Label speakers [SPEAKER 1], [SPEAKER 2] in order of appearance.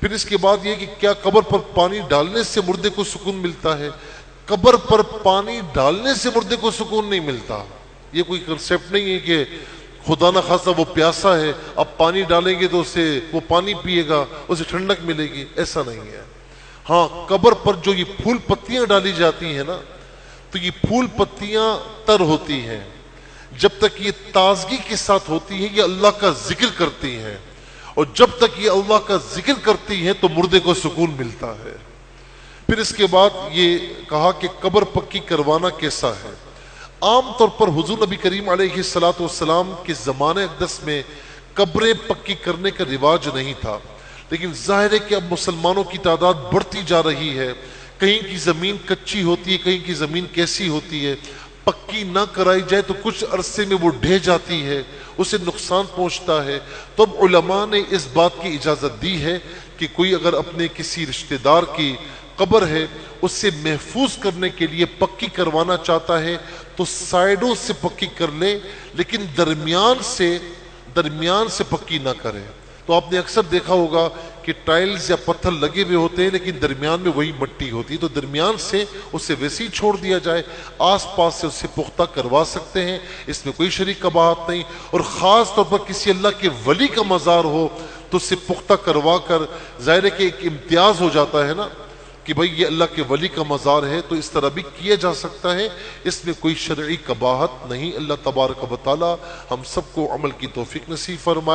[SPEAKER 1] پھر اس کے بعد یہ کہ کیا قبر پر پانی ڈالنے سے مردے کو سکون ملتا ہے؟ قبر پر پانی ڈالنے سے مردے کو سکون نہیں ملتا. یہ کوئی کنسیپٹ نہیں ہے کہ خدا نہ خاصہ وہ پیاسا ہے، اب پانی ڈالیں گے تو اسے وہ پانی پیے گا، اسے ٹھنڈک ملے گی، ایسا نہیں ہے. ہاں، قبر پر جو یہ پھول پتیاں ڈالی جاتی ہیں نا، تو یہ پھول پتیاں تر ہوتی ہیں. جب تک یہ تازگی کے ساتھ ہوتی ہیں یہ اللہ کا ذکر کرتی ہیں، اور جب تک یہ اللہ کا ذکر کرتی ہیں تو مردے کو سکون ملتا ہے. پھر اس کے بعد یہ کہا کہ قبر پکی کروانا کیسا ہے. عام طور پر حضور نبی کریم علیہ الصلوۃ والسلام کے زمانے اقدس میں قبریں پکی کرنے کا رواج نہیں تھا، لیکن ظاہر ہے کہ اب مسلمانوں کی تعداد بڑھتی جا رہی ہے. کہیں کی زمین کچی ہوتی ہے، کہیں کی زمین کیسی ہوتی ہے، پکی نہ کرائی جائے تو کچھ عرصے میں وہ ڈھہ جاتی ہے، اسے نقصان پہنچتا ہے. تو اب علماء نے اس بات کی اجازت دی ہے کہ کوئی اگر اپنے کسی رشتہ دار کی قبر ہے اسے محفوظ کرنے کے لیے پکی کروانا چاہتا ہے تو سائڈوں سے پکی کر لے، لیکن درمیان سے پکی نہ کرے. تو آپ نے اکثر دیکھا ہوگا کہ ٹائلز یا پتھر لگے ہوئے ہوتے ہیں لیکن درمیان میں وہی مٹی ہوتی ہے، تو درمیان سے اسے ویسے ہی چھوڑ دیا جائے، آس پاس سے اسے پختہ کروا سکتے ہیں، اس میں کوئی شریک قباحت نہیں. اور خاص طور پر کسی اللہ کے ولی کا مزار ہو تو اسے پختہ کروا کر، ظاہر ہے کہ ایک امتیاز ہو جاتا ہے نا کہ بھئی یہ اللہ کے ولی کا مزار ہے، تو اس طرح بھی کیا جا سکتا ہے، اس میں کوئی شرعی قباحت نہیں. اللہ تبارک و تعالی ہم سب کو عمل کی توفیق نصیب فرمائے.